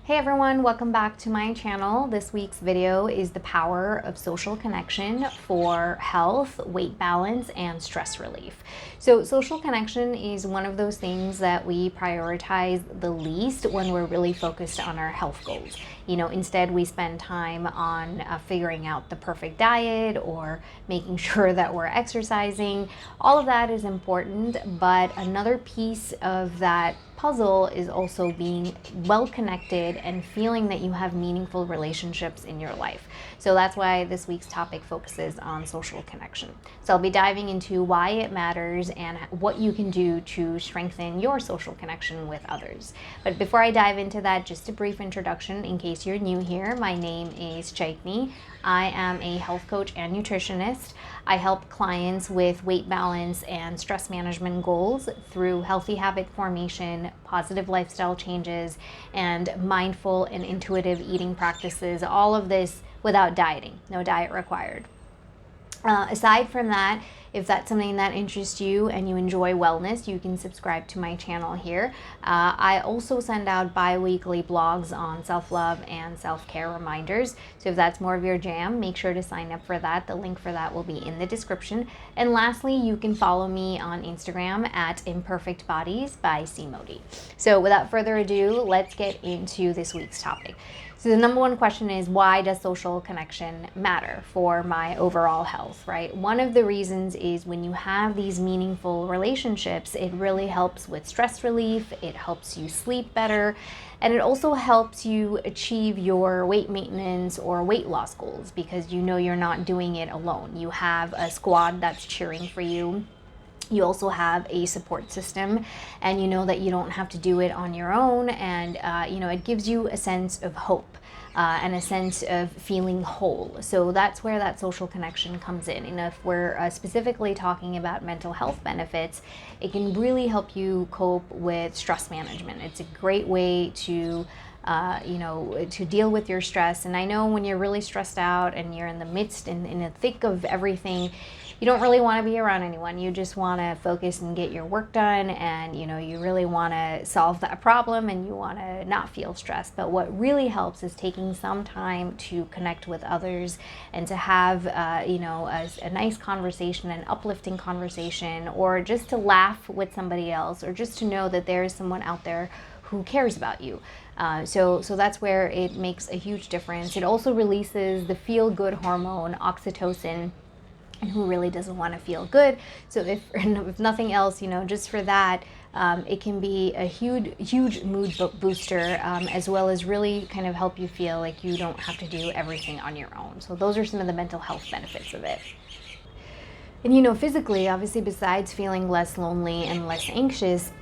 Hey everyone, welcome back to my channel. This week's video is the power of social connection for health, weight balance, and stress relief. So social connection is one of those things that we prioritize the least when we're really focused on our health goals. Instead we spend time on figuring out the perfect diet or making sure that we're exercising. All of that is important, but another piece of that puzzle is also being well connected and feeling that you have meaningful relationships in your life. So that's why this week's topic focuses on social connection. So I'll be diving into why it matters and what you can do to strengthen your social connection with others. But before I dive into that, just a brief introduction in case you're new here. My name is Chaitni. I am a health coach and nutritionist. I help clients with weight balance and stress management goals through healthy habit formation, positive lifestyle changes, and mindful and intuitive eating practices. All of this without dieting, no diet required. Aside from that, if that's something that interests you and you enjoy wellness, you can subscribe to my channel here. I also send out bi-weekly blogs on self-love and self-care reminders. So if that's more of your jam, make sure to sign up for that. The link for that will be in the description. And lastly, you can follow me on Instagram at Imperfect Bodies by C Modi. So without further ado, let's get into this week's topic. So the number one question is, why does social connection matter for my overall health, right? One of the reasons is when you have these meaningful relationships, it really helps with stress relief, it helps you sleep better, and it also helps you achieve your weight maintenance or weight loss goals because you know you're not doing it alone. You have a squad that's cheering for you. You also have a support system, and you know that you don't have to do it on your own, and it gives you a sense of hope and a sense of feeling whole. So that's where that social connection comes in. And if we're specifically talking about mental health benefits, it can really help you cope with stress management. It's a great way to to deal with your stress. And I know when you're really stressed out and you're in the midst and in the thick of everything, you don't really want to be around anyone. You just want to focus and get your work done, and you really want to solve that problem and you want to not feel stressed. But what really helps is taking some time to connect with others and to have a nice conversation, an uplifting conversation, or just to laugh with somebody else, or just to know that there is someone out there who cares about you. So that's where it makes a huge difference. It also releases the feel-good hormone, oxytocin, and who really doesn't want to feel good? So if nothing else, just for that, it can be a huge mood booster, as well as really kind of help you feel like you don't have to do everything on your own. So those are some of the mental health benefits of it. And physically, obviously, besides feeling less lonely and less anxious,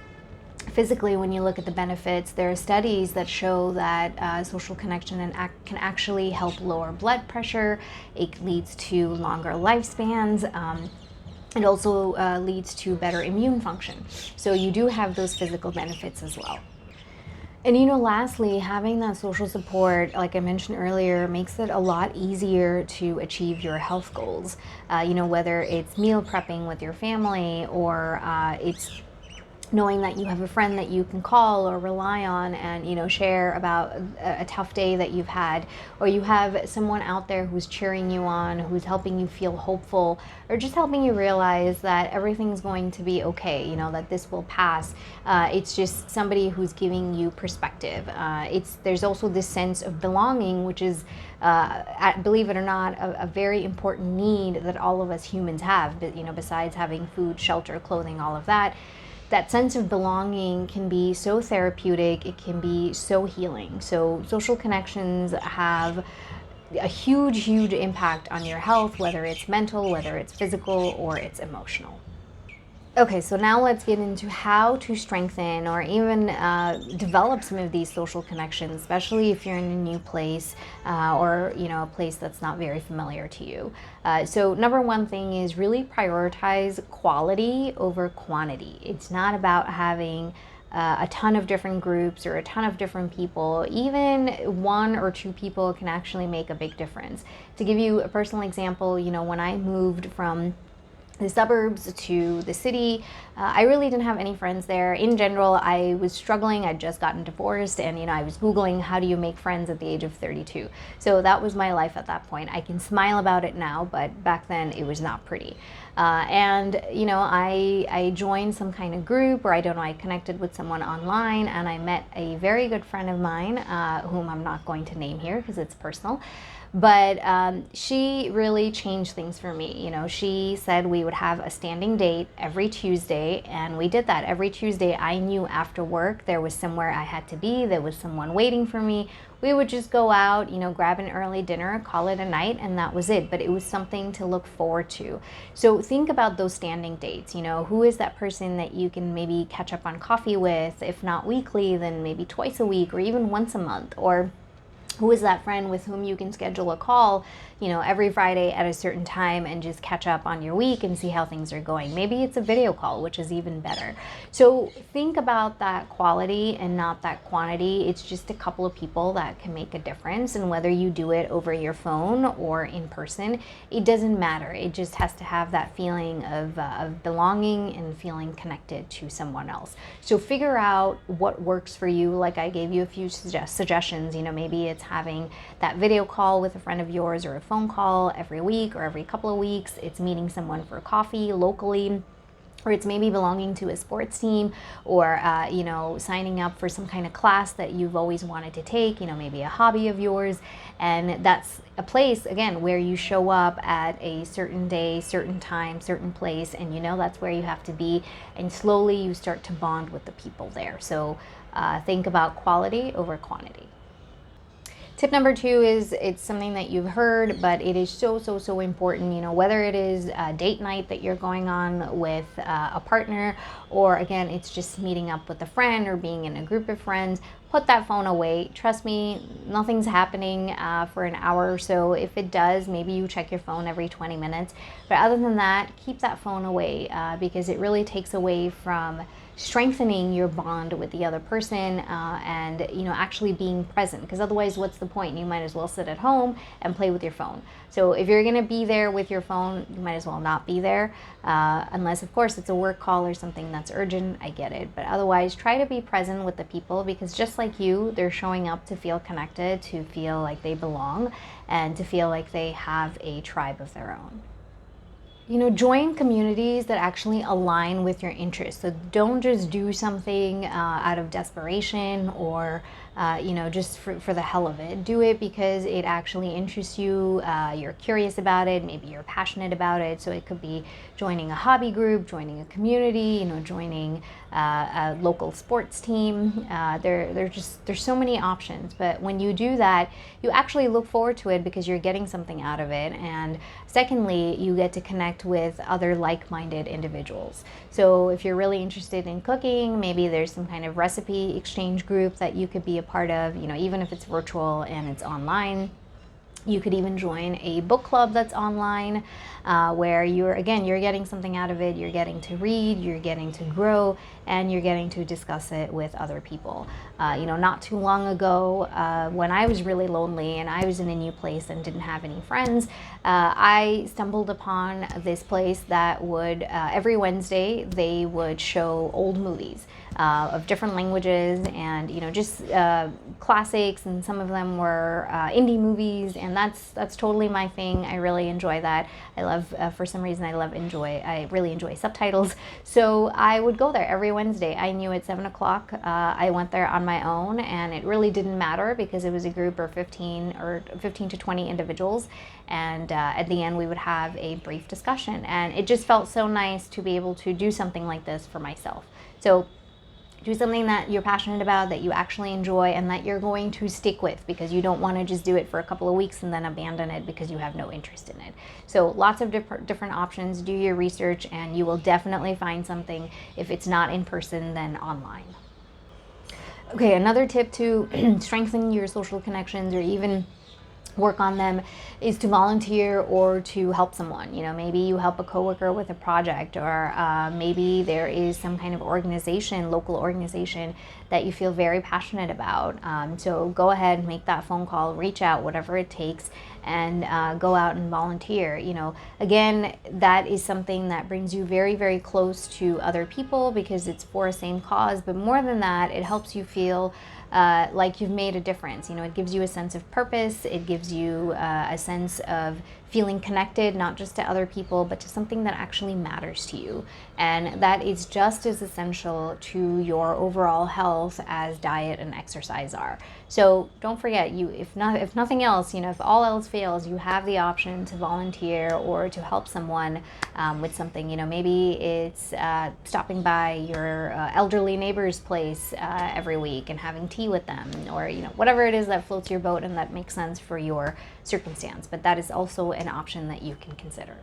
physically, when you look at the benefits, there are studies that show that social connection can actually help lower blood pressure. It leads to longer lifespans. It also leads to better immune function. So you do have those physical benefits as well. And lastly, having that social support, like I mentioned earlier, makes it a lot easier to achieve your health goals. Whether it's meal prepping with your family, or it's knowing that you have a friend that you can call or rely on and share about a tough day that you've had, or you have someone out there who's cheering you on, who's helping you feel hopeful, or just helping you realize that everything's going to be okay, that this will pass. It's just somebody who's giving you perspective. There's also this sense of belonging, which is believe it or not, a very important need that all of us humans have, but besides having food, shelter, clothing, all of that. That sense of belonging can be so therapeutic, it can be so healing. So social connections have a huge impact on your health, whether it's mental, whether it's physical, or it's emotional. Okay, so now let's get into how to strengthen or even develop some of these social connections, especially if you're in a new place or a place that's not very familiar to you. So number one thing is really prioritize quality over quantity. It's not about having a ton of different groups or a ton of different people. Even one or two people can actually make a big difference. To give you a personal example, when I moved from the suburbs to the city. I really didn't have any friends there. In general, I was struggling. I'd just gotten divorced, and I was Googling how do you make friends at the age of 32. So that was my life at that point. I can smile about it now, but back then it was not pretty. I joined some kind of group, or I don't know, I connected with someone online, and I met a very good friend of mine, whom I'm not going to name here because it's personal. But she really changed things for me. She said we would have a standing date every Tuesday, and we did that every Tuesday. I knew after work there was somewhere I had to be, there was someone waiting for me. We would just go out, grab an early dinner, call it a night, and that was it. But it was something to look forward to. So think about those standing dates. Who is that person that you can maybe catch up on coffee with? If not weekly, then maybe twice a week or even once a month. Or who is that friend with whom you can schedule a call, every Friday at a certain time and just catch up on your week and see how things are going. Maybe it's a video call, which is even better. So think about that quality and not that quantity. It's just a couple of people that can make a difference. And whether you do it over your phone or in person, it doesn't matter. It just has to have that feeling of belonging and feeling connected to someone else. So figure out what works for you. Like I gave you a few suggestions. Maybe it's having that video call with a friend of yours, or a phone call every week or every couple of weeks. It's meeting someone for coffee locally, or it's maybe belonging to a sports team, or signing up for some kind of class that you've always wanted to take, maybe a hobby of yours. And that's a place, again, where you show up at a certain day, certain time, certain place, and that's where you have to be. And slowly you start to bond with the people there. So think about quality over quantity. Tip number 2 is, it's something that you've heard, but it is so important. Whether it is a date night that you're going on with a partner, or again, it's just meeting up with a friend or being in a group of friends, put that phone away. Trust me, nothing's happening for an hour or so. If it does, maybe you check your phone every 20 minutes. But other than that, keep that phone away because it really takes away from strengthening your bond with the other person and actually being present, because otherwise what's the point? You might as well sit at home and play with your phone. So if you're going to be there with your phone, you might as well not be there unless of course it's a work call or something that's urgent. I get it, but otherwise try to be present with the people, because just like you, they're showing up to feel connected, to feel like they belong, and to feel like they have a tribe of their own. Join communities that actually align with your interests. So don't just do something out of desperation or, just for the hell of it. Do it because it actually interests you. You're curious about it. Maybe you're passionate about it. So it could be joining a hobby group, joining a community, joining a local sports team. There's so many options. But when you do that, you actually look forward to it because you're getting something out of it. And secondly, you get to connect with other like-minded individuals. So if you're really interested in cooking, maybe there's some kind of recipe exchange group that you could be a part of, even if it's virtual and it's online. You could even join a book club that's online where you're getting something out of it. You're getting to read, you're getting to grow, and you're getting to discuss it with other people. Not too long ago, when I was really lonely and I was in a new place and didn't have any friends, I stumbled upon this place that would, every Wednesday, they would show old movies of different languages and, just classics, and some of them were indie movies, and that's totally my thing. I really enjoy that. I love, for some reason, I really enjoy subtitles. So I would go there every Wednesday. I knew at 7 o'clock I went there on my own, and it really didn't matter because it was a group of 15 to 20 individuals. And at the end, we would have a brief discussion, and it just felt so nice to be able to do something like this for myself. So do something that you're passionate about, that you actually enjoy, and that you're going to stick with, because you don't want to just do it for a couple of weeks and then abandon it because you have no interest in it. So lots of different options. Do your research and you will definitely find something. If it's not in person, then online. Okay, another tip to strengthen your social connections, or even work on them is to volunteer or to help someone. You know, maybe you help a coworker with a project, or maybe there is some kind of organization, local organization that you feel very passionate about. So go ahead, make that phone call, reach out, whatever it takes, and go out and volunteer. You know, again, that is something that brings you very, very close to other people because it's for a same cause. But more than that, it helps you feel like you've made a difference. You know, it gives you a sense of purpose. It gives you a sense of feeling connected, not just to other people, but to something that actually matters to you. And that is just as essential to your overall health as diet and exercise are. So don't forget, if nothing else, you know, if all else fails, you have the option to volunteer or to help someone with something. You know, maybe it's stopping by your elderly neighbor's place every week and having tea with them, or, you know, whatever it is that floats your boat and that makes sense for your circumstance. But that is also an option that you can consider.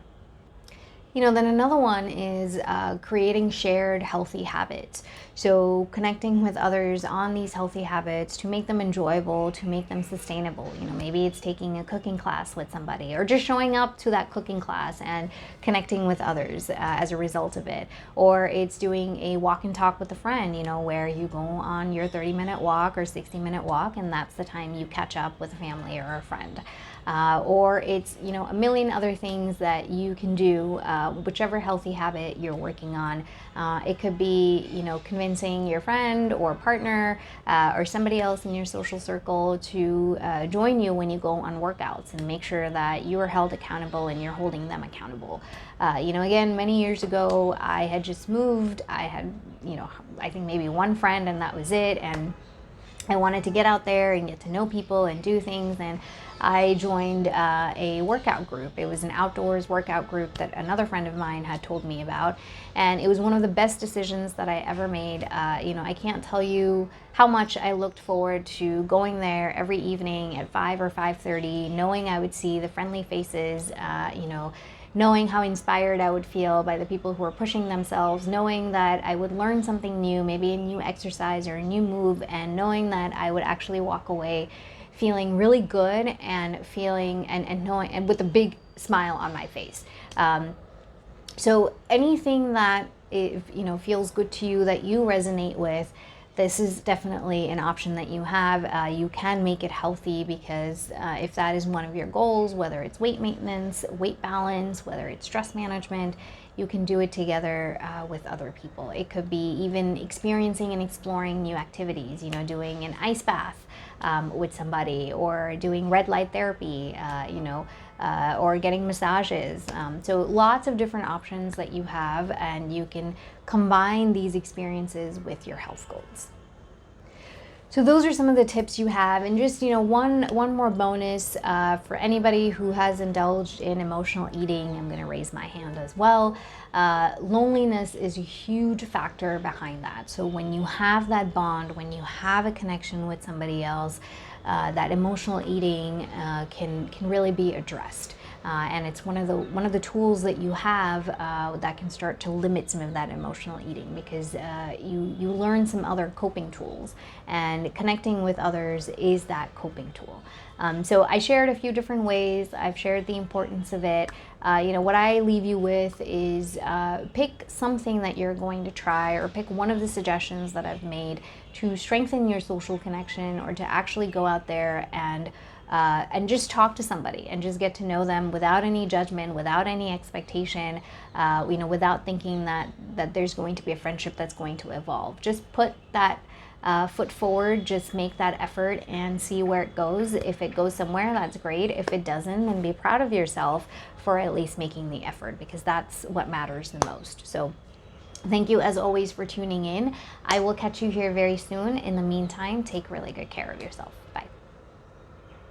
You know, then another one is creating shared healthy habits. So connecting with others on these healthy habits to make them enjoyable, to make them sustainable. You know, maybe it's taking a cooking class with somebody, or just showing up to that cooking class and connecting with others as a result of it. Or it's doing a walk and talk with a friend, you know, where you go on your 30-minute walk or 60-minute walk, and that's the time you catch up with a family or a friend. Or it's, you know, a million other things that you can do, whichever healthy habit you're working on. It could be, you know, convincing your friend or partner or somebody else in your social circle to join you when you go on workouts, and make sure that you are held accountable and you're holding them accountable. You know, again, many years ago, I had just moved. I had, you know, I think maybe one friend, and that was it. And I wanted to get out there and get to know people and do things, and I joined a workout group. It was an outdoors workout group that another friend of mine had told me about, and it was one of the best decisions that I ever made. You know, I can't tell you how much I looked forward to going there every evening at 5 or 5:30, knowing I would see the friendly faces, you know, knowing how inspired I would feel by the people who are pushing themselves, knowing that I would learn something new, maybe a new exercise or a new move, and knowing that I would actually walk away feeling really good and feeling and knowing, and with a big smile on my face. So anything that, if, you know, feels good to you, that you resonate with, this is definitely an option that you have. You can make it healthy, because if that is one of your goals, whether it's weight maintenance, weight balance, whether it's stress management, you can do it together with other people. It could be even experiencing and exploring new activities, you know, doing an ice bath with somebody, or doing red light therapy, you know, or getting massages. So lots of different options that you have, and you can combine these experiences with your health goals. So those are some of the tips you have, and just, you know, one more bonus for anybody who has indulged in emotional eating. I'm going to raise my hand as well. Loneliness is a huge factor behind that. So when you have that bond, when you have a connection with somebody else, that emotional eating can really be addressed. And it's one of the tools that you have that can start to limit some of that emotional eating, because you learn some other coping tools, and connecting with others is that coping tool. So I shared a few different ways. I've shared the importance of it. You know, what I leave you with is pick something that you're going to try, or pick one of the suggestions that I've made to strengthen your social connection, or to actually go out there and just talk to somebody and just get to know them without any judgment, without any expectation, you know, without thinking that there's going to be a friendship that's going to evolve. Just put that foot forward, just make that effort and see where it goes. If it goes somewhere, that's great. If it doesn't, then be proud of yourself for at least making the effort, because that's what matters the most. So thank you as always for tuning in. I will catch you here very soon. In the meantime, take really good care of yourself. Bye.